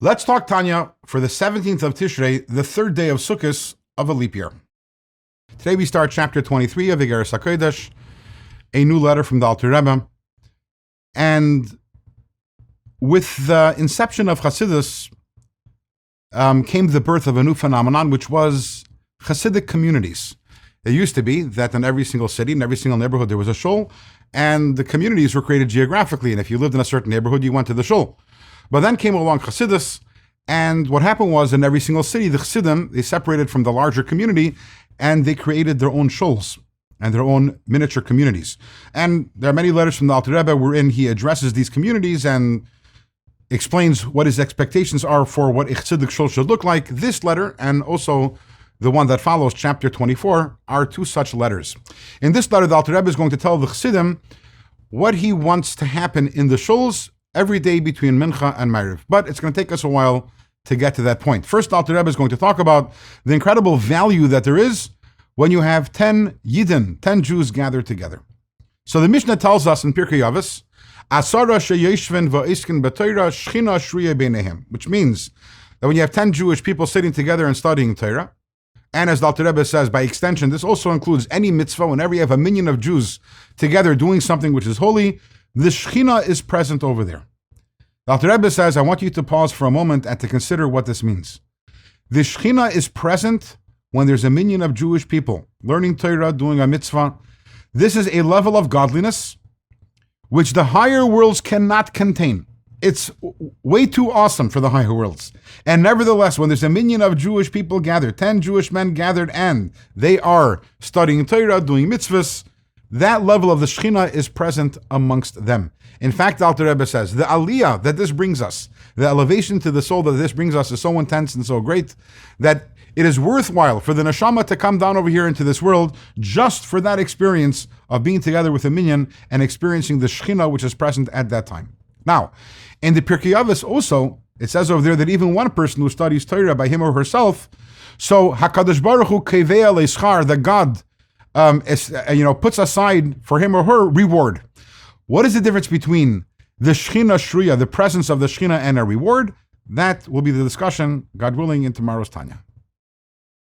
Let's talk Tanya for the 17th of Tishrei, the third day of Sukkot of a leap year. Today we start chapter 23 of Igeres HaKodesh, a new letter from the Alter Rebbe. And with the inception of Hasidus came the birth of a new phenomenon, which was Hasidic communities. It used to be that in every single city, in every single neighborhood, there was a shul, and the communities were created geographically. And if you lived in a certain neighborhood, you went to the shul. But then came along Hasidus, and what happened was in every single city, the Chassidim, they separated from the larger community, and they created their own shuls and their own miniature communities. And there are many letters from the Alter Rebbe wherein he addresses these communities and explains what his expectations are for what a Chassidic shul should look like. This letter, and also the one that follows, chapter 24, are two such letters. In this letter, the Alter Rebbe is going to tell the Chassidim what he wants to happen in the shuls every day between Mincha and Ma'ariv. But it's going to take us a while to get to that point. First, Alter Rebbe is going to talk about the incredible value that there is when you have 10 Yidden, 10 Jews gathered together. So the Mishnah tells us in Pirkei Avos, Asara sheyeshven va'iskin b'Torah shchina shruya beinehem, which means that when you have 10 Jewish people sitting together and studying Torah, and as the Alter Rebbe says, by extension, this also includes any mitzvah. Whenever you have a minyan of Jews together doing something which is holy, the Shechina is present over there. The Alter Rebbe says, I want you to pause for a moment and to consider what this means. The Shechina is present when there's a minyan of Jewish people learning Torah, doing a mitzvah. This is a level of godliness which the higher worlds cannot contain. It's way too awesome for the higher worlds. And nevertheless, when there's a minyan of Jewish people gathered, 10 Jewish men gathered, and they are studying Torah, doing mitzvahs, that level of the Shechina is present amongst them. In fact, Alter Rebbe says, the aliyah that this brings us, the elevation to the soul that this brings us is so intense and so great that it is worthwhile for the neshama to come down over here into this world just for that experience of being together with a minyan and experiencing the Shechina which is present at that time. Now, in the Pirkei Avos also, it says over there that even one person who studies Torah by him or herself, so HaKadosh Baruch Hu kevei le'schar, that God puts aside for him or her reward. What is the difference between the Shechina Shruya, the presence of the Shechina, and a reward? That will be the discussion, God willing, in tomorrow's Tanya.